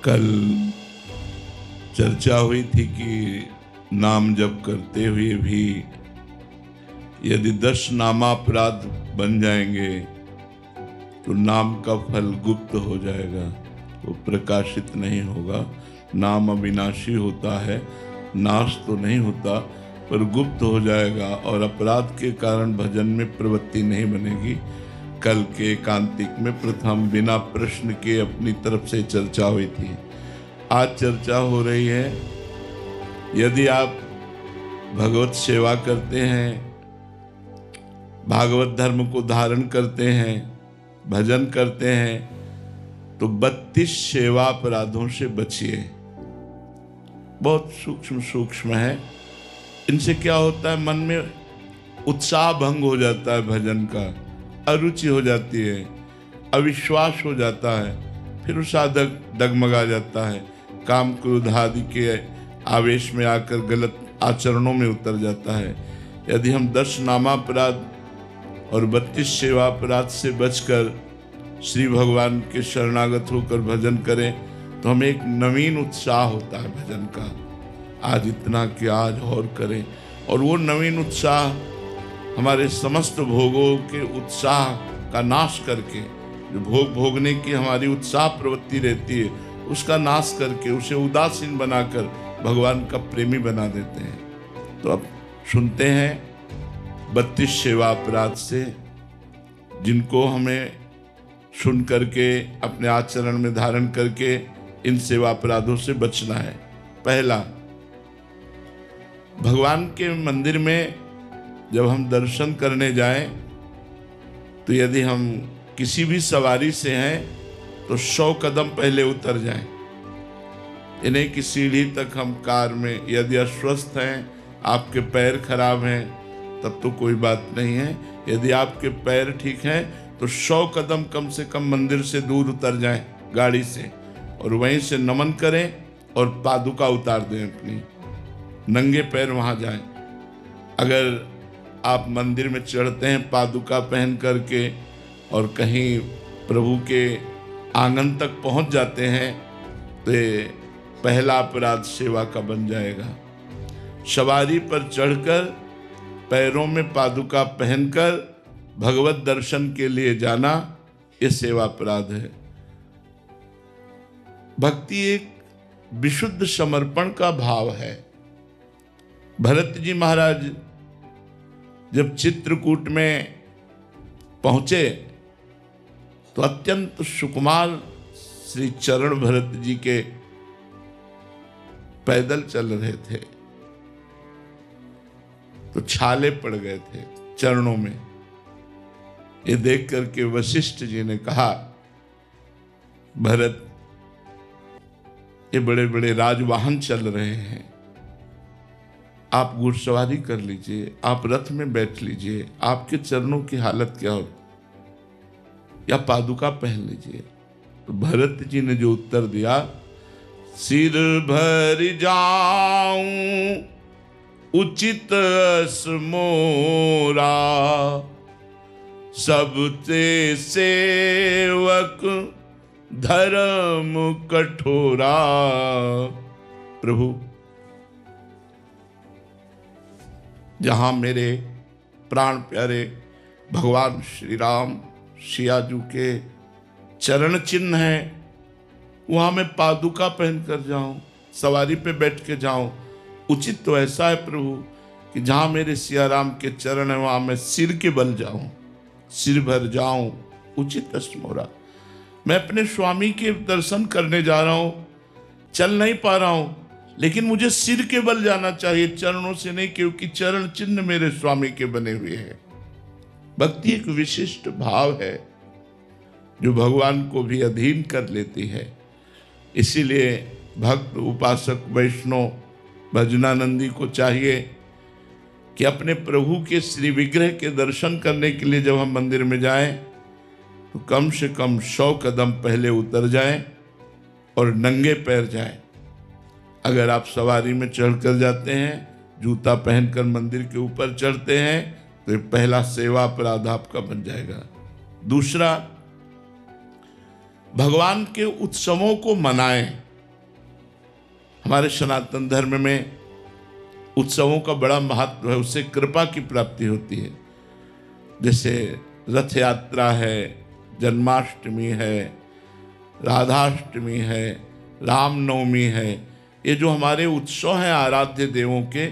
कल चर्चा हुई थी कि नाम जप करते हुए भी यदि 10 नामापराध बन जाएंगे तो नाम का फल गुप्त हो जाएगा, वो प्रकाशित नहीं होगा। नाम अविनाशी होता है, नाश तो नहीं होता पर गुप्त हो जाएगा और अपराध के कारण भजन में प्रवृत्ति नहीं बनेगी। कल के एकांतिक में प्रथम बिना प्रश्न के अपनी तरफ से चर्चा हुई थी। आज चर्चा हो रही है, यदि आप भगवत सेवा करते हैं, भागवत धर्म को धारण करते हैं, भजन करते हैं, तो 32 सेवा अपराधों से बचिए। बहुत सूक्ष्म सूक्ष्म है। इनसे क्या होता है, मन में उत्साह भंग हो जाता है, भजन का अरुचि हो जाती है, अविश्वास हो जाता है, फिर वो साधक डगमगा जाता है, काम क्रोध आदि के आवेश में आकर गलत आचरणों में उतर जाता है। यदि हम 10 नामापराध और 32 सेवा अपराध से बचकर श्री भगवान के शरणागत होकर भजन करें तो हमें एक नवीन उत्साह होता है भजन का। आज इतना कि आज और करें, और वो नवीन उत्साह हमारे समस्त भोगों के उत्साह का नाश करके, जो भोग भोगने की हमारी उत्साह प्रवृत्ति रहती है उसका नाश करके उसे उदासीन बनाकर भगवान का प्रेमी बना देते हैं। तो अब सुनते हैं 32 सेवा अपराध से, जिनको हमें सुन करके अपने आचरण में धारण करके इन सेवा अपराधों से बचना है। पहला, भगवान के मंदिर में जब हम दर्शन करने जाएं तो यदि हम किसी भी सवारी से हैं तो 100 कदम पहले उतर जाएं। इन्हें की सीढ़ी तक हम कार में, यदि अस्वस्थ हैं, आपके पैर खराब हैं, तब तो कोई बात नहीं है। यदि आपके पैर ठीक हैं तो 100 कदम कम से कम मंदिर से दूर उतर जाएं गाड़ी से, और वहीं से नमन करें और पादुका उतार दें अपनी, नंगे पैर वहां जाएं। अगर आप मंदिर में चढ़ते हैं पादुका पहन करके और कहीं प्रभु के आंगन तक पहुंच जाते हैं तो ये पहला अपराध सेवा का बन जाएगा। सवारी पर चढ़कर पैरों में पादुका पहनकर भगवत दर्शन के लिए जाना, ये सेवा अपराध है। भक्ति एक विशुद्ध समर्पण का भाव है। भरत जी महाराज जब चित्रकूट में पहुंचे तो अत्यंत सुकुमार श्री चरण भरत जी के पैदल चल रहे थे, तो छाले पड़ गए थे चरणों में। ये देख करके वशिष्ठ जी ने कहा, भरत, ये बड़े बड़े राजवाहन चल रहे हैं, आप घुड़सवारी कर लीजिए, आप रथ में बैठ लीजिए, आपके चरणों की हालत क्या हो, या पादुका पहन लीजिए। तो भरत जी ने जो उत्तर दिया, सिर भर जाऊं उचित अस मोरा, सबते सेवक धर्म कठोरा। प्रभु, जहां मेरे प्राण प्यारे भगवान श्री राम सियाजू के चरण चिन्ह हैं, वहां मैं पादुका पहन कर जाऊं, सवारी पे बैठ के जाऊं, उचित तो ऐसा है प्रभु कि जहां मेरे सियाराम के चरण है वहां मैं सिर के बल जाऊं, सिर भर जाऊं, उचित अस्मोरा। मैं अपने स्वामी के दर्शन करने जा रहा हूं, चल नहीं पा रहा हूं, लेकिन मुझे सिर के बल जाना चाहिए, चरणों से नहीं, क्योंकि चरण चिन्ह मेरे स्वामी के बने हुए हैं। भक्ति एक विशिष्ट भाव है जो भगवान को भी अधीन कर लेती है। इसीलिए भक्त, उपासक, वैष्णव, भजनानंदी को चाहिए कि अपने प्रभु के श्री विग्रह के दर्शन करने के लिए जब हम मंदिर में जाएं तो कम से कम 100 कदम पहले उतर जाएं और नंगे पैर जाएं। अगर आप सवारी में चढ़कर जाते हैं, जूता पहनकर मंदिर के ऊपर चढ़ते हैं, तो ये पहला सेवा अपराध आपका बन जाएगा। दूसरा, भगवान के उत्सवों को मनाएं। हमारे सनातन धर्म में उत्सवों का बड़ा महत्व है, उससे कृपा की प्राप्ति होती है। जैसे रथ यात्रा है, जन्माष्टमी है, राधाष्टमी है, रामनवमी है, ये जो हमारे उत्सव हैं आराध्य देवों के,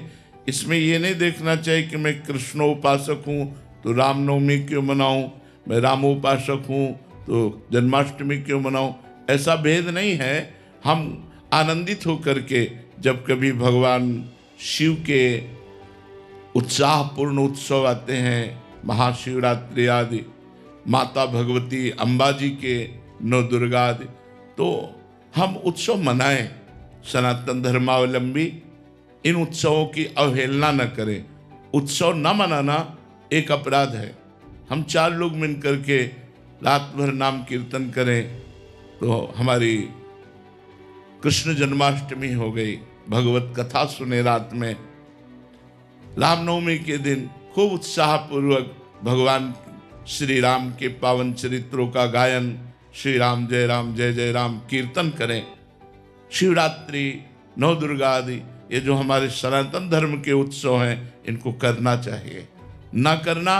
इसमें ये नहीं देखना चाहिए कि मैं कृष्णोपासक हूँ तो रामनवमी क्यों मनाऊँ, मैं रामोपासक हूँ तो जन्माष्टमी क्यों मनाऊँ। ऐसा भेद नहीं है। हम आनंदित होकर के जब कभी भगवान शिव के उत्साहपूर्ण उत्सव आते हैं, महाशिवरात्रि आदि, माता भगवती अम्बाजी के नवदुर्गा आदि, तो हम उत्सव मनाएं। सनातन धर्मावलंबी इन उत्सवों की अवहेलना न करें। उत्सव न मनाना एक अपराध है। हम 4 लोग मिलकर के रात भर नाम कीर्तन करें तो हमारी कृष्ण जन्माष्टमी हो गई, भगवत कथा सुने रात में। रामनवमी के दिन खूब उत्साहपूर्वक भगवान श्री राम के पावन चरित्रों का गायन, श्री राम जय जय राम कीर्तन करें। शिवरात्रि, नवदुर्गा आदि, ये जो हमारे सनातन धर्म के उत्सव हैं, इनको करना चाहिए। ना करना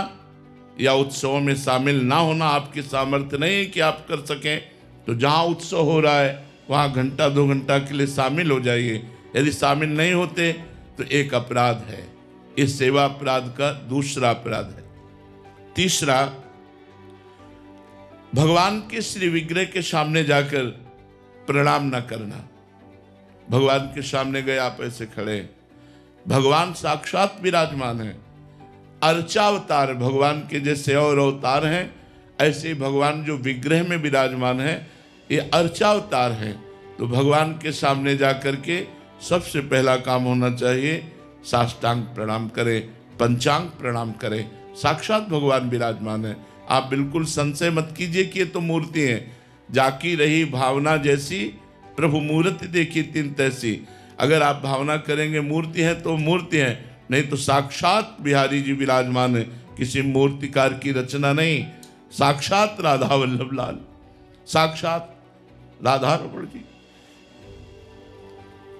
या उत्सवों में शामिल ना होना आपकी सामर्थ्य नहीं है कि आप कर सकें, तो जहाँ उत्सव हो रहा है वहाँ घंटा 2 घंटा के लिए शामिल हो जाइए। यदि शामिल नहीं होते तो एक अपराध है। इस सेवा अपराध का दूसरा अपराध है। तीसरा, भगवान के श्री विग्रह के सामने जाकर प्रणाम न करना। भगवान के सामने गए, आप ऐसे खड़े, भगवान साक्षात विराजमान है। अर्चावतार भगवान के जैसे और अवतार हैं, ऐसे भगवान जो विग्रह में विराजमान है ये अर्चावतार है। तो भगवान के सामने जाकर के सबसे पहला काम होना चाहिए साष्टांग प्रणाम करें, पंचांग प्रणाम करें। साक्षात भगवान विराजमान है। आप बिल्कुल संशय मत कीजिए कि ये तो मूर्ति है। जाकी रही भावना जैसी, प्रभु मूर्ति देखी तिन तैसी। अगर आप भावना करेंगे मूर्ति है तो मूर्ति है, नहीं तो साक्षात बिहारी जी विराजमान है, किसी मूर्तिकार की रचना नहीं। साक्षात राधा वल्लभ लाल, साक्षात राधा रमण जी,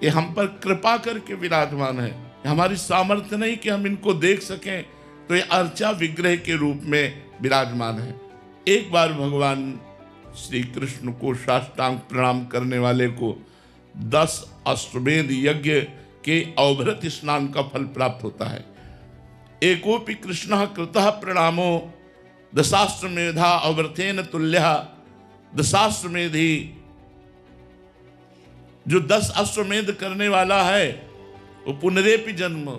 ये हम पर कृपा करके विराजमान है। हमारी सामर्थ्य नहीं कि हम इनको देख सकें, तो ये अर्चा विग्रह के रूप में विराजमान है। एक बार भगवान श्री कृष्ण को साष्टांग प्रणाम करने वाले को 10 अश्वमेध यज्ञ के अवभृत स्नान का फल प्राप्त होता है। एकोपि कृष्ण कृतः प्रणामो दशाश्वमेधा अवृतेन तुल्यः। दशाश्वमेधी, जो 10 अश्वमेध करने वाला है वो पुनरेपि जन्म,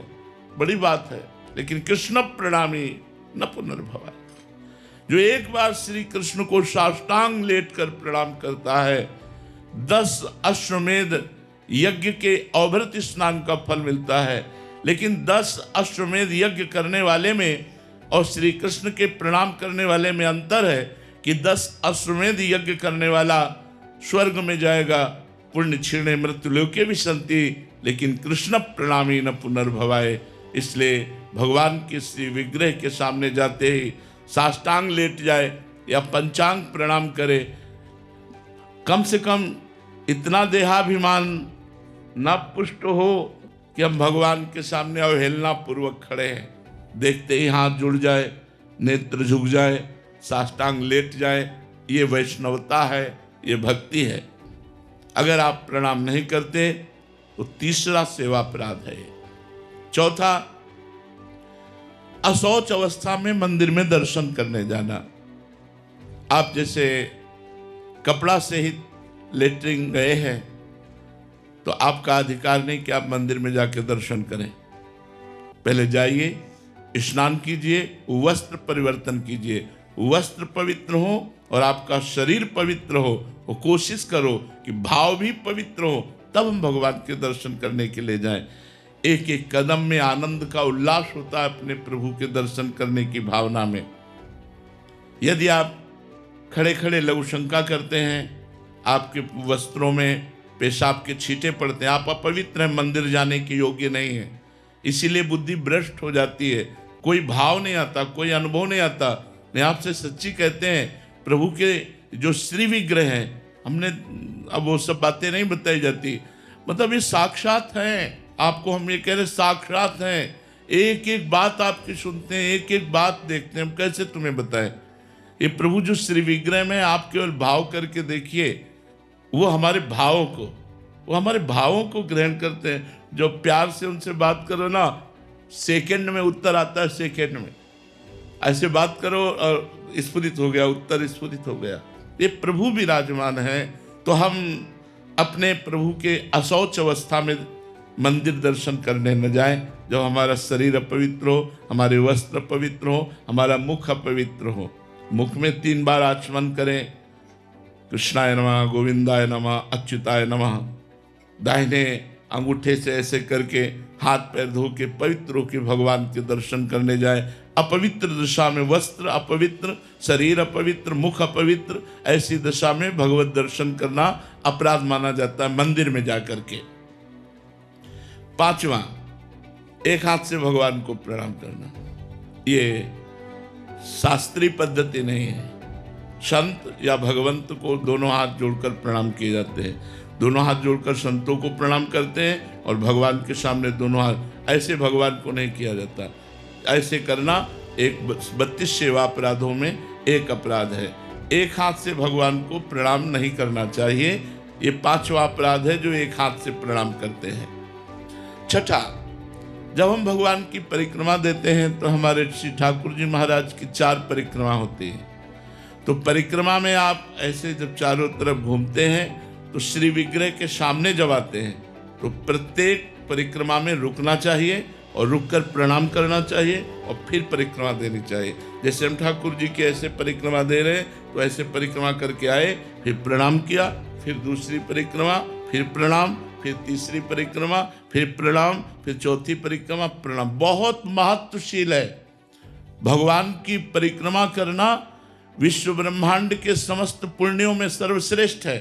बड़ी बात है। लेकिन कृष्ण प्रणामी न पुनर्भवाय, जो एक बार श्री कृष्ण को साष्टांग लेट कर प्रणाम करता है, 10 अश्वमेध यज्ञ के अवभृत स्नान का फल मिलता है। लेकिन 10 अश्वमेध यज्ञ करने वाले में और श्री कृष्ण के प्रणाम करने वाले में अंतर है कि 10 अश्वमेध यज्ञ करने वाला स्वर्ग में जाएगा, पुण्य क्षीणे मृत्युलोके विशन्ति, लेकिन कृष्ण प्रणामी न पुनर्भवाय। इसलिए भगवान के श्री विग्रह के सामने जाते ही साष्टांग लेट जाए या पंचांग प्रणाम करे। कम से कम इतना देहाभिमान न पुष्ट हो कि हम भगवान के सामने अवहेलना पूर्वक खड़े हैं। देखते ही हाथ जुड़ जाए, नेत्र झुक जाए, साष्टांग लेट जाए, ये वैष्णवता है, ये भक्ति है। अगर आप प्रणाम नहीं करते तो तीसरा सेवा अपराध है। चौथा, अशौच अवस्था में मंदिर में दर्शन करने जाना। आप जैसे कपड़ा सहित लेटरिन गए हैं तो आपका अधिकार नहीं कि आप मंदिर में जाकर दर्शन करें। पहले जाइए, स्नान कीजिए, वस्त्र परिवर्तन कीजिए, वस्त्र पवित्र हो और आपका शरीर पवित्र हो। वो कोशिश करो कि भाव भी पवित्र हो, तब हम भगवान के दर्शन करने के लिए जाएं। एक एक कदम में आनंद का उल्लास होता है अपने प्रभु के दर्शन करने की भावना में। यदि आप खड़े खड़े लघु शंका करते हैं, आपके वस्त्रों में पेशाब के छींटे पड़ते हैं, आप अपवित्र हैं, मंदिर जाने के योग्य नहीं है, इसीलिए बुद्धि भ्रष्ट हो जाती है, कोई भाव नहीं आता, कोई अनुभव नहीं आता। मैं आपसे सच्ची कहते हैं, प्रभु के जो श्री विग्रह हैं, हमने अब वो सब बातें नहीं बताई जाती, मतलब ये साक्षात हैं, आपको हम ये कह रहे साक्षात हैं, एक एक बात आपकी सुनते हैं, एक एक बात देखते हैं, हम कैसे तुम्हें बताएं। ये प्रभु जो श्री विग्रह में आप केवल भाव करके देखिए, वो हमारे भावों को ग्रहण करते हैं। जो प्यार से उनसे बात करो ना, सेकंड में उत्तर आता है, सेकंड में ऐसे बात करो और स्फुरित हो गया, उत्तर स्फुरित हो गया। ये प्रभु विराजमान है। तो हम अपने प्रभु के अशौच अवस्था में मंदिर दर्शन करने न जाएं, जब हमारा शरीर अपवित्र हो, हमारे वस्त्र अपवित्र हो, हमारा मुख अपवित्र हो। मुख में 3 बार आचमन करें, कृष्णाय नमः, गोविंदाय नमः, अच्युताय नमः। दाहिने अंगूठे से ऐसे करके हाथ पैर धो के पवित्र होकर भगवान के दर्शन करने जाए। अपवित्र दशा में वस्त्र अपवित्र, शरीर अपवित्र, मुख अपवित्र, ऐसी दशा में भगवत दर्शन करना अपराध माना जाता है मंदिर में जाकर के। 5वां, एक हाथ से भगवान को प्रणाम करना। ये शास्त्रीय पद्धति नहीं है। संत या भगवंत को दोनों हाथ जोड़कर प्रणाम किए जाते हैं। दोनों हाथ जोड़कर संतों को प्रणाम करते हैं और भगवान के सामने दोनों हाथ, ऐसे भगवान को नहीं किया जाता। ऐसे करना एक 32 सेवा अपराधों में एक अपराध है। एक हाथ से भगवान को प्रणाम नहीं करना चाहिए। ये 5वां अपराध है जो एक हाथ से प्रणाम करते हैं। 6ठा, जब हम भगवान की परिक्रमा देते हैं तो हमारे श्री ठाकुर जी महाराज की 4 परिक्रमा होती है। तो परिक्रमा में आप ऐसे जब चारों तरफ घूमते हैं तो श्री विग्रह के सामने जब आते हैं तो प्रत्येक परिक्रमा में रुकना चाहिए और रुककर प्रणाम करना चाहिए और फिर परिक्रमा देनी चाहिए। जैसे हम ठाकुर जी की ऐसे परिक्रमा दे रहे हैं तो ऐसे परिक्रमा करके आए, फिर प्रणाम किया, फिर दूसरी परिक्रमा, फिर प्रणाम, फिर तीसरी परिक्रमा, फिर प्रणाम, फिर चौथी परिक्रमा, प्रणाम। बहुत महत्वशील है। भगवान की परिक्रमा करना विश्व ब्रह्मांड के समस्त पुण्यों में सर्वश्रेष्ठ है।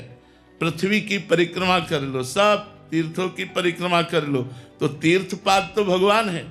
पृथ्वी की परिक्रमा कर लो, सब तीर्थों की परिक्रमा कर लो, तो तीर्थपाद तो भगवान है।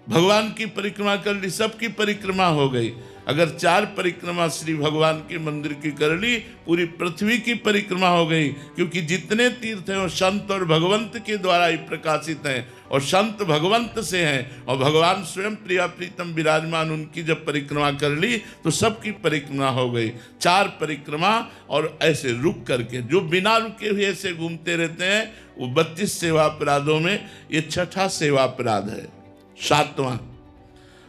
भगवान की परिक्रमा कर ली, सबकी परिक्रमा हो गई। अगर 4 परिक्रमा श्री भगवान के मंदिर की कर ली, पूरी पृथ्वी की परिक्रमा हो गई। क्योंकि जितने तीर्थ हैं वो संत और भगवंत के द्वारा ही प्रकाशित हैं और संत भगवंत से हैं और भगवान स्वयं प्रिया प्रीतम विराजमान, उनकी जब परिक्रमा कर ली तो सबकी परिक्रमा हो गई। 4 परिक्रमा और ऐसे रुक करके, जो बिना रुके हुए ऐसे घूमते रहते हैं, वो 32 सेवा अपराधों में ये 6ठा सेवा अपराध है। 7वां,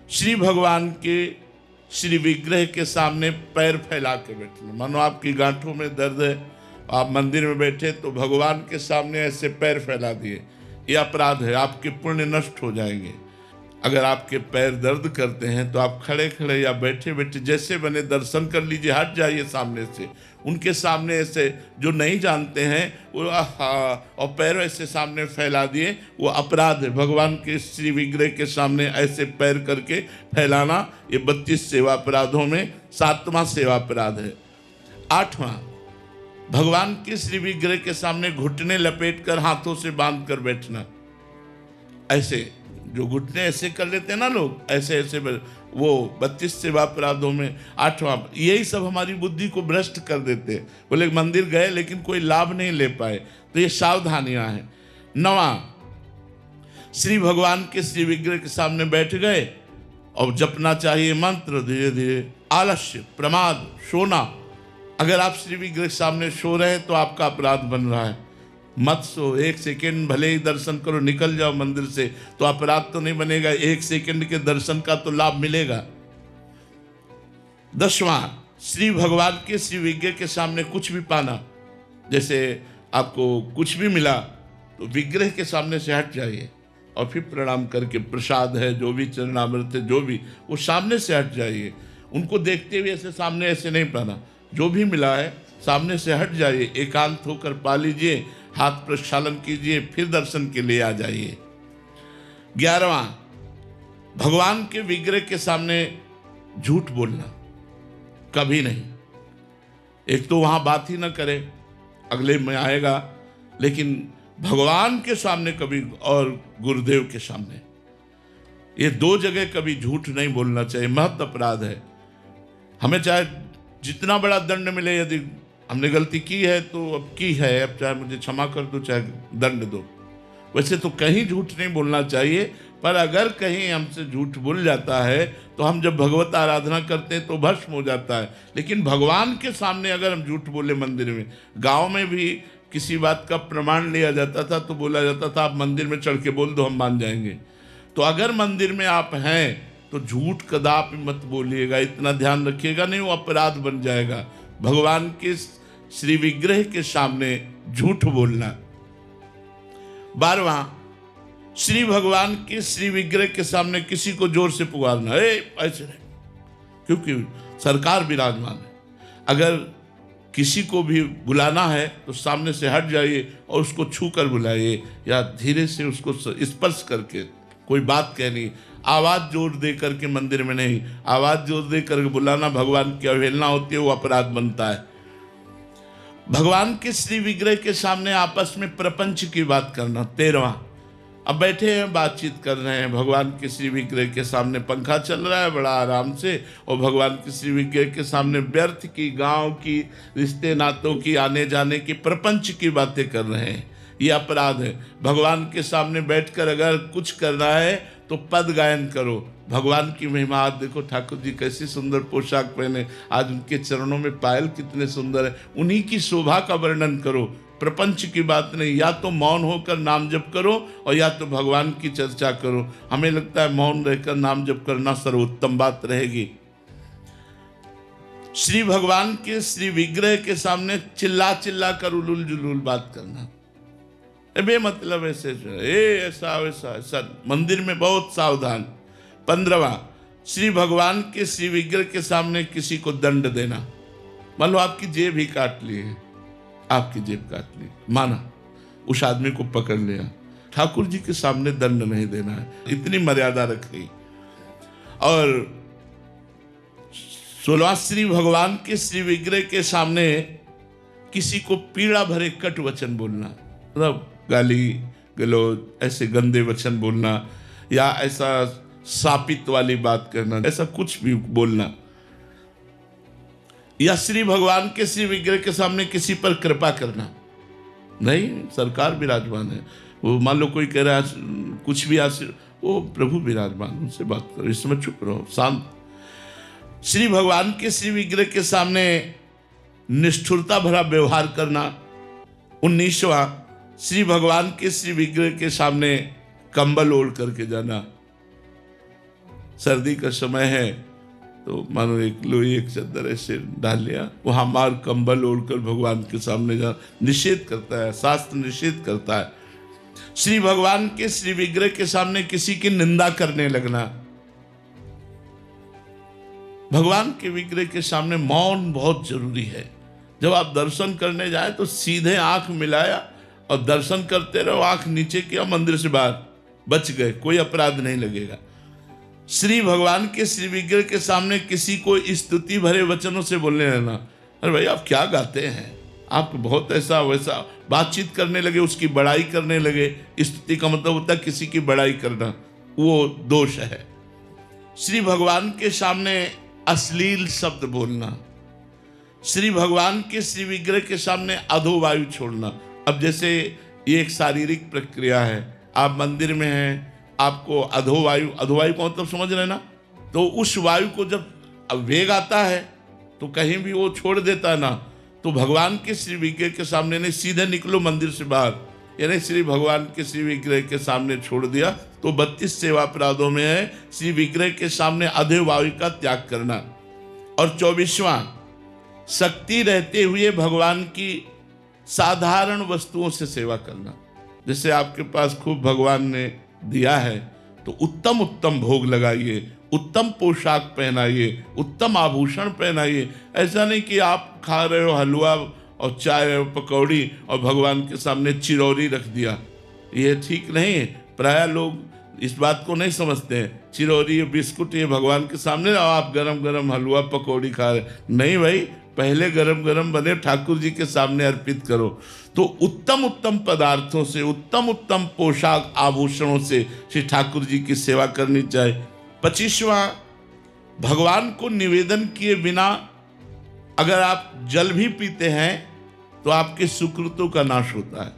श्री भगवान के श्री विग्रह के सामने पैर फैला के बैठना। मानो आपकी गांठों में दर्द है, आप मंदिर में बैठे तो भगवान के सामने ऐसे पैर फैला दिए, ये अपराध है। आपके पुण्य नष्ट हो जाएंगे। अगर आपके पैर दर्द करते हैं तो आप खड़े खड़े या बैठे बैठे जैसे बने दर्शन कर लीजिए, हट जाइए सामने से। उनके सामने ऐसे जो नहीं जानते हैं वो और पैर ऐसे सामने फैला दिए, वो अपराध है। भगवान के श्री विग्रह के सामने ऐसे पैर करके फैलाना, ये 32 सेवा अपराधों में 7वां सेवा अपराध है। 8वां, भगवान के श्री विग्रह के सामने घुटने लपेट कर हाथों से बांध कर बैठना। ऐसे जो घुटने ऐसे कर लेते हैं ना लोग, ऐसे ऐसे वो 32 सेवा अपराधों में 8वां। यही सब हमारी बुद्धि को भ्रष्ट कर देते हैं। बोले मंदिर गए लेकिन कोई लाभ नहीं ले पाए, तो ये सावधानियां हैं। 9वां, श्री भगवान के श्री विग्रह के सामने बैठ गए और जपना चाहिए मंत्र धीरे धीरे। आलस्य, प्रमाद, सोना। अगर आप श्री विग्रह के सामने सो रहे हैं तो आपका अपराध बन रहा है। मत सो, 1 सेकेंड भले ही दर्शन करो, निकल जाओ मंदिर से, तो अपराध तो नहीं बनेगा। 1 सेकेंड के दर्शन का तो लाभ मिलेगा। 10वां, श्री भगवान के श्री विग्रह के सामने कुछ भी पाना। जैसे आपको कुछ भी मिला तो विग्रह के सामने से हट जाइए और फिर प्रणाम करके, प्रसाद है, जो भी चरणामृत है, जो भी, वो सामने से हट जाइए। उनको देखते हुए ऐसे सामने ऐसे नहीं पाना। जो भी मिला है सामने से हट जाइए, एकांत होकर पा लीजिए, हाथ प्रक्षालन कीजिए, फिर दर्शन के लिए आ जाइए। 11वां, भगवान के विग्रह के सामने झूठ बोलना कभी नहीं। एक तो वहां बात ही ना करे, अगले में आएगा, लेकिन भगवान के सामने कभी और गुरुदेव के सामने, ये 2 जगह कभी झूठ नहीं बोलना चाहिए। महत्व अपराध है। हमें चाहे जितना बड़ा दंड मिले, यदि हमने गलती की है तो अब की है, अब चाहे मुझे क्षमा कर दो चाहे दंड दो। वैसे तो कहीं झूठ नहीं बोलना चाहिए, पर अगर कहीं हमसे झूठ बोल जाता है तो हम जब भगवत आराधना करते हैं तो भस्म हो जाता है। लेकिन भगवान के सामने अगर हम झूठ बोले मंदिर में, गांव में भी किसी बात का प्रमाण लिया जाता था तो बोला जाता था आप मंदिर में चढ़ के बोल दो हम मान जाएंगे। तो अगर मंदिर में आप हैं तो झूठ कदापि मत बोलिएगा, इतना ध्यान रखिएगा, नहीं वो अपराध बन जाएगा। भगवान के श्री विग्रह के सामने झूठ बोलना। 12वां, श्री भगवान के श्री विग्रह के सामने किसी को जोर से पुकारना, ऐसे नहीं, क्योंकि सरकार विराजमान है। अगर किसी को भी बुलाना है तो सामने से हट जाइए और उसको छू कर बुलाइए या धीरे से उसको स्पर्श करके कोई बात कहनी। आवाज़ जोर दे करके मंदिर में नहीं, आवाज़ जोर दे करके बुलाना भगवान की अवहेलना होती है, वो अपराध बनता है। भगवान के श्री विग्रह के सामने आपस में प्रपंच की बात करना। 13वां, अब बैठे हैं बातचीत कर रहे हैं, भगवान के श्री विग्रह के सामने पंखा चल रहा है बड़ा आराम से, और भगवान के श्री विग्रह के सामने व्यर्थ की, गांव की, रिश्ते नातों की, आने जाने की, प्रपंच की बातें कर रहे हैं, ये अपराध है। भगवान के सामने बैठकर अगर कुछ करना है तो पद गायन करो, भगवान की महिमा। आज देखो ठाकुर जी कैसी सुंदर पोशाक पहने, आज उनके चरणों में पायल कितने सुंदर है, उन्हीं की शोभा का वर्णन करो, प्रपंच की बात नहीं। या तो मौन होकर नाम जप करो और या तो भगवान की चर्चा करो। हमें लगता है मौन रहकर नाम जप करना सर्वोत्तम बात रहेगी। श्री भगवान के श्री विग्रह के सामने चिल्ला चिल्ला कर उलूल जुलूल बात करना, बेमतलब ऐसे ऐसा वैसा ऐसा, मंदिर में बहुत सावधान। 15वां, श्री भगवान के श्री विग्रह के सामने किसी को दंड देना। मान लो आपकी जेब ही काट ली है, आपकी जेब काट ली, माना उस आदमी को पकड़ लिया, ठाकुर जी के सामने दंड नहीं देना है, इतनी मर्यादा रखी। और 16वां, श्री भगवान के श्री विग्रह के सामने किसी को पीड़ा भरे कट वचन बोलना, मतलब गाली गलौज, ऐसे गंदे वचन बोलना या ऐसा शापित वाली बात करना, ऐसा कुछ भी बोलना। या श्री भगवान के श्री विग्रह के सामने किसी पर कृपा करना, नहीं, सरकार विराजमान है, वो मान लो कोई कह रहा है कुछ भी वो प्रभु विराजमान, उनसे बात करो, इस समय चुप रहो, शांत। श्री भगवान के श्री विग्रह के सामने निष्ठुरता भरा व्यवहार करना। 19वां, श्री भगवान के श्री विग्रह के सामने कंबल ओढ़ करके जाना। सर्दी का समय है तो मानो एक लोई एक चादर ऐसे डाल लिया, वहां मार कंबल ओढ़कर भगवान के सामने जाना निषेध करता है, शास्त्र निषेध करता है। श्री भगवान के श्री विग्रह के सामने किसी की निंदा करने लगना। भगवान के विग्रह के सामने मौन बहुत जरूरी है। जब आप दर्शन करने जाए तो सीधे आंख मिलाया और दर्शन करते रहो, आंख नीचे किया, मंदिर से बाहर, बच गए, कोई अपराध नहीं लगेगा। श्री भगवान के श्री विग्रह के सामने किसी को स्तुति भरे वचनों से बोलने लगना। अरे भाई आप क्या गाते हैं, आप बहुत ऐसा वैसा बातचीत करने लगे, उसकी बड़ाई करने लगे। स्तुति का मतलब होता है किसी की बड़ाई करना, वो दोष है। श्री भगवान के सामने अश्लील शब्द बोलना। श्री भगवान के श्री विग्रह के सामने अधोवायु छोड़ना। अब जैसे ये एक शारीरिक प्रक्रिया है, आप मंदिर में हैं, आपको अधोवायु का मतलब समझ रहे ना, तो उस वायु को जब वेग आता है तो कहीं भी वो छोड़ देता है ना, तो भगवान के श्री विग्रह के सामने नहीं, सीधे निकलो मंदिर से बाहर, यानी श्री भगवान के श्री विग्रह के सामने छोड़ दिया तो 32 सेवा अपराधों में है श्री विग्रह के सामने अधोवायु का त्याग करना। और 24वां, शक्ति रहते हुए भगवान की साधारण वस्तुओं से सेवा करना। जैसे आपके पास खूब भगवान ने दिया है तो उत्तम उत्तम भोग लगाइए, उत्तम पोशाक पहनाइए, उत्तम आभूषण पहनाइए। ऐसा नहीं कि आप खा रहे हो हलवा और चाय और पकौड़ी और भगवान के सामने चिरौरी रख दिया, ये ठीक नहीं है। प्राय लोग इस बात को नहीं समझते हैं, चिरौरी बिस्कुट ये भगवान के सामने और आप गरम गरम हलवा पकौड़ी खा रहे, नहीं भाई, पहले गरम गरम बने ठाकुर जी के सामने अर्पित करो। तो उत्तम उत्तम पदार्थों से, उत्तम उत्तम पोशाक आभूषणों से श्री ठाकुर जी की सेवा करनी चाहिए। 25वां, भगवान को निवेदन किए बिना अगर आप जल भी पीते हैं तो आपके सुकृतों का नाश होता है।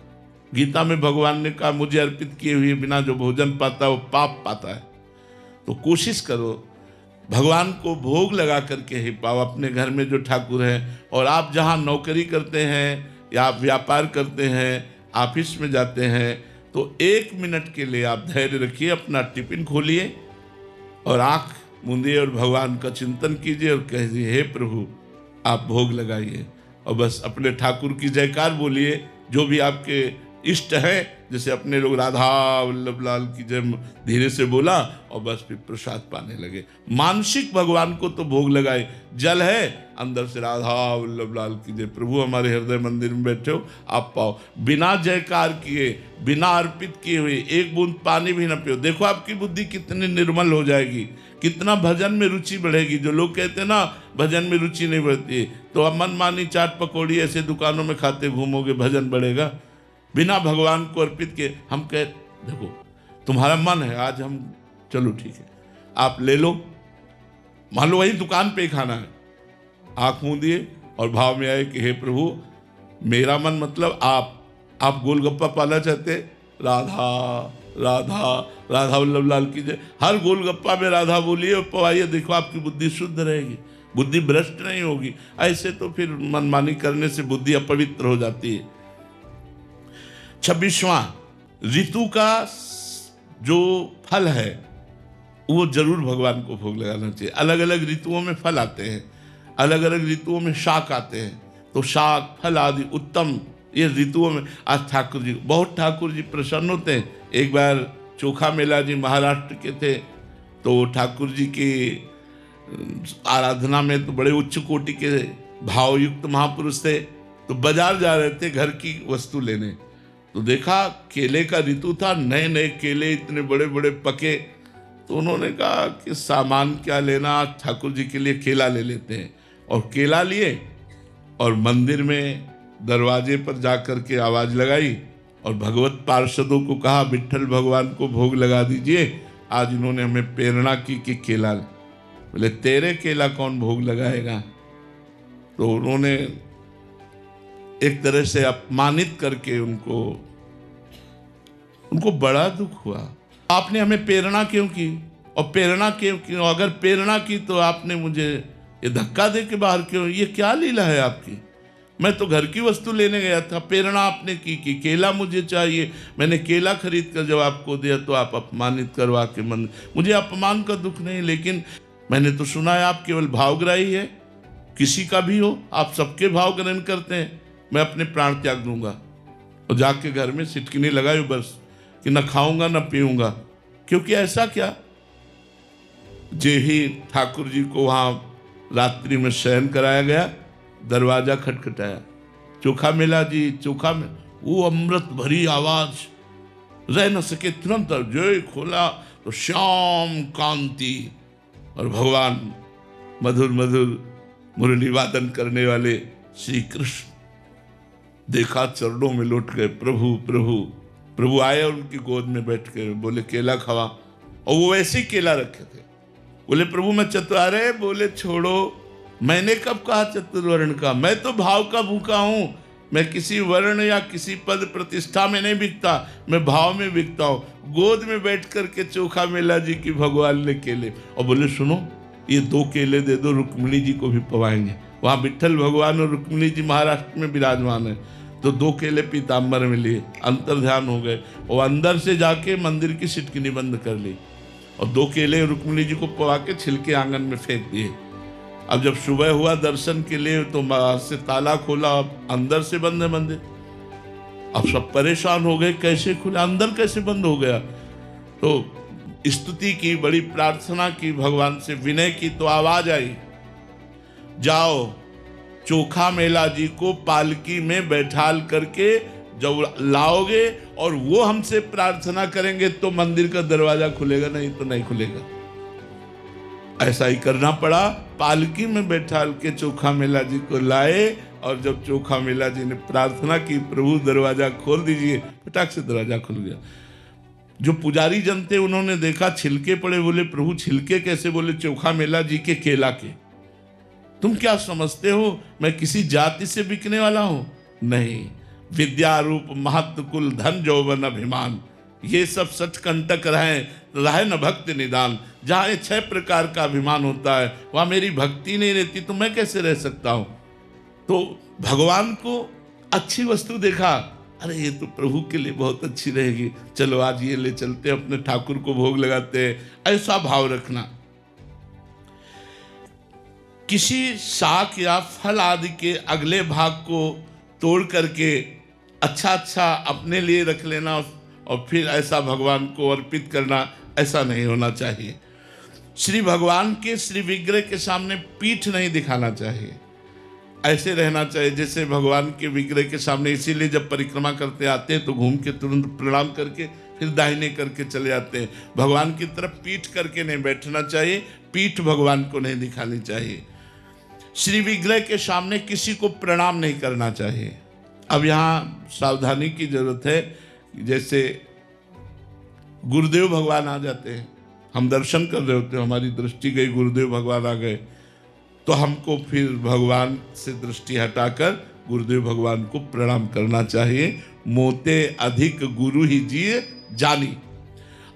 गीता में भगवान ने कहा मुझे अर्पित किए हुए बिना जो भोजन पाता है वो पाप पाता है। तो कोशिश करो भगवान को भोग लगा करके ही पाओ। अपने घर में जो ठाकुर हैं, और आप जहाँ नौकरी करते हैं या आप व्यापार करते हैं, ऑफिस में जाते हैं, तो 1 मिनट के लिए आप धैर्य रखिए, अपना टिफिन खोलिए और आँख मूंदिए और भगवान का चिंतन कीजिए और कहिए हे प्रभु आप भोग लगाइए, और बस अपने ठाकुर की जयकार बोलिए। जो भी आपके इष्ट है, जैसे अपने लोग राधा वल्लभ लाल की जय धीरे से बोला और बस फिर प्रसाद पाने लगे। मानसिक भगवान को तो भोग लगाए, जल है अंदर से राधा वल्लभ लाल की जय, प्रभु हमारे हृदय मंदिर में बैठे हो आप पाओ। बिना जयकार किए, बिना अर्पित किए हुए 1 बूंद पानी भी न पियो। देखो आपकी बुद्धि कितनी निर्मल हो जाएगी, कितना भजन में रुचि बढ़ेगी। जो लोग कहते हैं ना भजन में रुचि नहीं बढ़ती, तो अब मनमानी चाट पकौड़ी ऐसे दुकानों में खाते घूमोगे, भजन बढ़ेगा? बिना भगवान को अर्पित के हम कह देखो तुम्हारा मन है आज हम चलो ठीक है आप ले लो, मान लो वही दुकान पे ही खाना है, आंख मूंदिए और भाव में आए कि हे प्रभु मेरा मन मतलब आप गोलगप्पा पाना चाहते, राधा राधा राधा वल्लभ लाल की जय, हर गोलगप्पा में राधा बोलिए और पवाइए, देखो आपकी बुद्धि शुद्ध रहेगी, बुद्धि भ्रष्ट नहीं होगी। ऐसे तो फिर मनमानी करने से बुद्धि अपवित्र हो जाती है। 26वां, ऋतु का जो फल है वो जरूर भगवान को भोग लगाना चाहिए। अलग अलग ऋतुओं में फल आते हैं, अलग अलग ऋतुओं में शाक आते हैं, तो शाक फल आदि उत्तम ये ऋतुओं में। आज ठाकुर जी, बहुत ठाकुर जी प्रसन्न होते हैं। एक बार चोखा मेला जी महाराष्ट्र के थे, तो ठाकुर जी की आराधना में तो बड़े उच्च कोटि के भावयुक्त महापुरुष थे, तो बाजार जा रहे थे घर की वस्तु लेने, तो देखा केले का ऋतु था, नए नए केले इतने बड़े बड़े पके, तो उन्होंने कहा कि सामान क्या लेना, ठाकुर जी के लिए केला ले लेते हैं। और केला लिए और मंदिर में दरवाजे पर जाकर के आवाज़ लगाई और भगवत पार्षदों को कहा विट्ठल भगवान को भोग लगा दीजिए। आज इन्होंने हमें प्रेरणा की कि केला, बोले तेरे केला कौन भोग लगाएगा? तो उन्होंने एक तरह से अपमानित करके उनको बड़ा दुख हुआ। आपने हमें प्रेरणा क्यों की? और प्रेरणा क्यों? अगर प्रेरणा की तो आपने मुझे ये धक्का दे के बाहर क्यों? ये क्या लीला है आपकी? मैं तो घर की वस्तु लेने गया था, प्रेरणा आपने की कि केला मुझे चाहिए, मैंने केला खरीद कर जब आपको दिया तो आप अपमानित करवा के मन। मुझे अपमान का दुख नहीं, लेकिन मैंने तो सुना है आप केवल भावग्राही है, किसी का भी हो आप सबके भाव ग्रहण करते हैं। मैं अपने प्राण त्याग दूंगा और जाके घर में सिटकिनी लगाई बस कि न खाऊंगा न पीऊंगा। क्योंकि ऐसा क्या, जे ही ठाकुर जी को वहाँ रात्रि में शयन कराया गया, दरवाजा खटखटाया, चोखा मेला जी चोखा में, वो अमृत भरी आवाज रह न सके, तुरंत जो खोला तो श्याम कांति और भगवान मधुर मधुर मुरली वादन करने वाले श्री कृष्ण देखा, चरणों में लौट गए, प्रभु प्रभु प्रभु आए और उनकी गोद में बैठ के बोले केला खावा, और वो वैसे ही केला रखे थे। बोले प्रभु मैं चतुरारे, बोले छोड़ो, मैंने कब कहा चतुर्वर्ण का, मैं तो भाव का भूखा हूं, मैं किसी वर्ण या किसी पद प्रतिष्ठा में नहीं बिकता, मैं भाव में बिकता हूं। गोद में बैठ करके चोखा मेला जी की भगवान ने केले, और बोले सुनो ये 2 केले दे दो, रुक्मिणी जी को भी पवाएंगे। वहाँ विट्ठल भगवान और रुक्मिणी जी महाराष्ट्र में विराजमान है, तो 2 केले पीताम्बर में लिए, अंतर ध्यान हो गए और अंदर से जाके मंदिर की सिटकिनी बंद कर ली और 2 केले रुक्मिणी जी को पवा के छिलके आंगन में फेंक दिए। अब जब सुबह हुआ दर्शन के लिए तो बाहर से ताला खोला, अंदर से बंद है मंदिर। अब सब परेशान हो गए, कैसे खुला, अंदर कैसे बंद हो गया? तो स्तुति की, बड़ी प्रार्थना की, भगवान से विनय की, तो आवाज आई जाओ चोखा मेला जी को पालकी में बैठाल करके जब लाओगे और वो हमसे प्रार्थना करेंगे तो मंदिर का दरवाजा खुलेगा, नहीं तो नहीं खुलेगा। ऐसा ही करना पड़ा, पालकी में बैठाल के चोखा मेला जी को लाए और जब चोखा मेला जी ने प्रार्थना की प्रभु दरवाजा खोल दीजिए, फटाक से दरवाजा खुल गया। जो पुजारी जन थे उन्होंने देखा छिलके पड़े, बोले प्रभु छिलके कैसे? बोले चोखा मेला जी के केला के। तुम क्या समझते हो मैं किसी जाति से बिकने वाला हूं? नहीं, विद्या रूप महत्व कुल धन जौवन अभिमान, ये सब सच कंटक रहे न भक्ति निदान। जहाँ ये 6 प्रकार का अभिमान होता है वहाँ मेरी भक्ति नहीं रहती तो मैं कैसे रह सकता हूँ? तो भगवान को अच्छी वस्तु देखा, अरे ये तो प्रभु के लिए बहुत अच्छी रहेगी, चलो आज ये ले चलते हैं, अपने ठाकुर को भोग लगाते हैं। ऐसा भाव रखना। किसी शाक या फल आदि के अगले भाग को तोड़ करके अच्छा अपने लिए रख लेना और फिर ऐसा भगवान को अर्पित करना, ऐसा नहीं होना चाहिए। श्री भगवान के श्री विग्रह के सामने पीठ नहीं दिखाना चाहिए, ऐसे रहना चाहिए जैसे भगवान के विग्रह के सामने। इसीलिए जब परिक्रमा करते आते हैं तो घूम के तुरंत प्रणाम करके फिर दाहिने करके चले जाते हैं। भगवान की तरफ पीठ करके नहीं बैठना चाहिए, पीठ भगवान को नहीं दिखानी चाहिए। श्री विग्रह के सामने किसी को प्रणाम नहीं करना चाहिए। अब यहाँ सावधानी की जरूरत है। जैसे गुरुदेव भगवान आ जाते हैं, हम दर्शन कर रहे होते हैं, हमारी दृष्टि गई, गुरुदेव भगवान आ गए, तो हमको फिर भगवान से दृष्टि हटाकर गुरुदेव भगवान को प्रणाम करना चाहिए। मोते अधिक गुरु ही जिए जानी।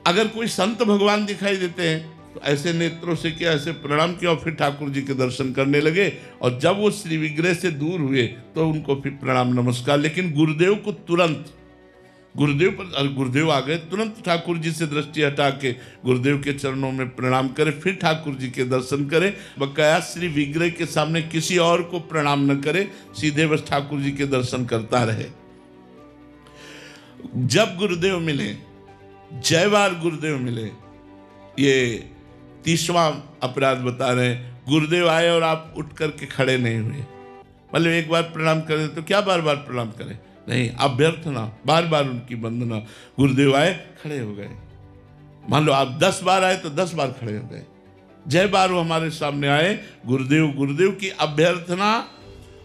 अगर कोई संत भगवान दिखाई देते हैं तो ऐसे नेत्रों से किया, ऐसे प्रणाम किया और फिर ठाकुर जी के दर्शन करने लगे। और जब वो श्री विग्रह से दूर हुए तो उनको फिर प्रणाम नमस्कार। लेकिन गुरुदेव को तुरंत, गुरुदेव आ गए, तुरंत ठाकुर जी से दृष्टि हटा के गुरुदेव के चरणों में प्रणाम करें, फिर ठाकुर जी के दर्शन करें। बकाया श्री विग्रह के सामने किसी और को प्रणाम न करे, सीधे बस ठाकुर जी के दर्शन करता रहे। जब गुरुदेव मिले, जय बार गुरुदेव मिले, ये 30वां अपराध बता रहे हैं। गुरुदेव आए और आप उठ करके खड़े नहीं हुए, मतलब एक बार प्रणाम करें तो क्या बार बार प्रणाम करें? नहीं, अभ्यर्थना, बार बार उनकी वंदना। गुरुदेव आए, खड़े हो गए। मान लो आप 10 बार आए तो 10 बार खड़े हो गए। जय बार वो हमारे सामने आए, गुरुदेव की अभ्यर्थना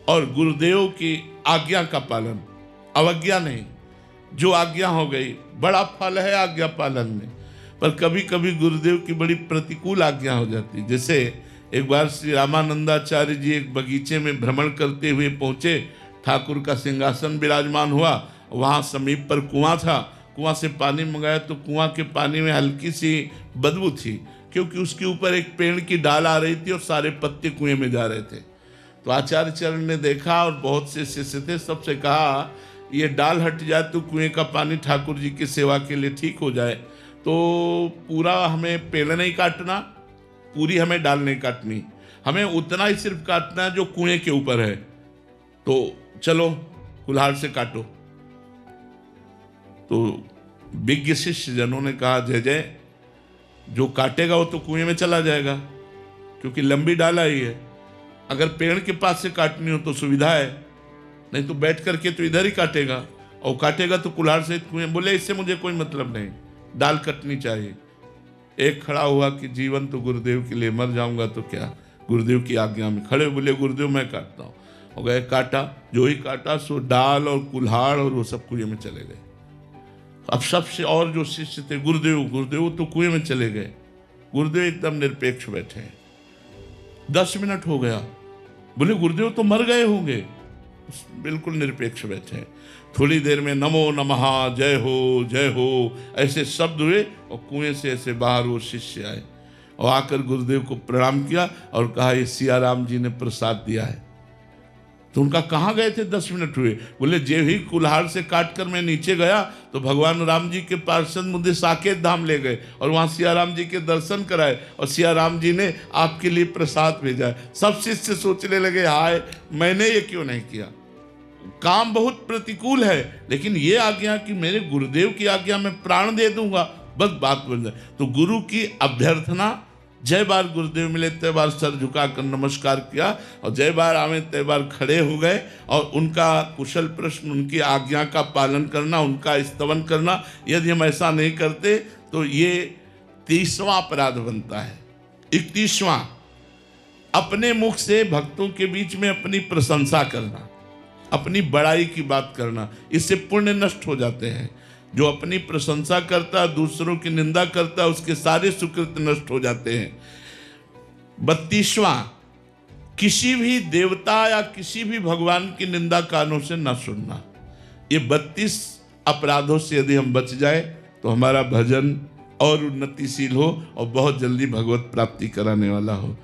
और गुरुदेव की आज्ञा का पालन, अवज्ञा नहीं। जो आज्ञा हो गई, बड़ा फल है आज्ञा पालन में, पर कभी कभी गुरुदेव की बड़ी प्रतिकूल आज्ञा हो जाती। जैसे एक बार श्री रामानंदाचार्य जी एक बगीचे में भ्रमण करते हुए पहुंचे, ठाकुर का सिंहासन विराजमान हुआ, वहाँ समीप पर कुआं था, कुआं से पानी मंगाया तो कुआं के पानी में हल्की सी बदबू थी, क्योंकि उसके ऊपर एक पेड़ की डाल आ रही थी और सारे पत्ते कुएं में जा रहे थे। तो आचार्य चरण ने देखा और बहुत से शिष्य थे, सबसे कहा ये डाल हट जाए तो कुएं का पानी ठाकुर जी की सेवा के लिए ठीक हो जाए। तो पूरा हमें पेड़ नहीं काटना, पूरी हमें डाल नहीं काटनी, हमें उतना ही सिर्फ काटना है जो कुएं के ऊपर है। तो चलो कुल्हाड़ से काटो। तो विज्ञ शिष्य जनों ने कहा जय जय, जो काटेगा वो तो कुएं में चला जाएगा, क्योंकि लंबी डाला ही है। अगर पेड़ के पास से काटनी हो तो सुविधा है, नहीं तो बैठ करके तो इधर ही काटेगा, और काटेगा तो कुल्हाड़ से कुएं। बोले इससे मुझे कोई मतलब नहीं, डाल कटनी चाहिए। एक खड़ा हुआ कि जीवन तो गुरुदेव के लिए, मर जाऊंगा तो क्या, गुरुदेव की आज्ञा में खड़े। बोले गुरुदेव मैं काटता हूँ। हो गए, काटा, जो ही काटा सो डाल और कुल्हाड़ और वो सब कुएं में चले गए। अब सबसे और जो शिष्य थे, गुरुदेव तो कुएं में चले गए। गुरुदेव एकदम निरपेक्ष बैठे। 10 मिनट हो गया, बोले गुरुदेव तो मर गए होंगे, बिल्कुल निरपेक्ष बैठे। थोड़ी देर में नमो नमः, जय हो ऐसे शब्द हुए और कुएं से ऐसे बाहर वो शिष्य आए और आकर गुरुदेव को प्रणाम किया और कहा ये सियाराम जी ने प्रसाद दिया है। तो उनका कहाँ गए थे? 10 मिनट हुए। बोले जे ही कुल्हाड़ से काट कर मैं नीचे गया तो भगवान राम जी के पार्षद मुझे साकेत धाम ले गए और वहाँ सियाराम जी के दर्शन कराए और सियाराम जी ने आपके लिए प्रसाद भेजा है। सब शिष्य सोचने लगे हाय मैंने ये क्यों नहीं किया। काम बहुत प्रतिकूल है, लेकिन ये आज्ञा कि मेरे गुरुदेव की आज्ञा में प्राण दे दूंगा, बस बात बन जाए। तो गुरु की अभ्यर्थना, जय बार गुरुदेव मिले तय बार सर झुकाकर नमस्कार किया और जय बार आवे तय बार खड़े हो गए और उनका कुशल प्रश्न, उनकी आज्ञा का पालन करना, उनका स्तवन करना। यदि हम ऐसा नहीं करते तो ये 30वां अपराध बनता है। 31वां, अपने मुख से भक्तों के बीच में अपनी प्रशंसा करना, अपनी बड़ाई की बात करना, इससे पुण्य नष्ट हो जाते हैं। जो अपनी प्रशंसा करता है, दूसरों की निंदा करता है, उसके सारे सुकृत नष्ट हो जाते हैं। 32वां, किसी भी देवता या किसी भी भगवान की निंदा कानों से ना सुनना। ये 32 अपराधों से यदि हम बच जाए तो हमारा भजन और उन्नतिशील हो और बहुत जल्दी भगवत प्राप्ति कराने वाला हो।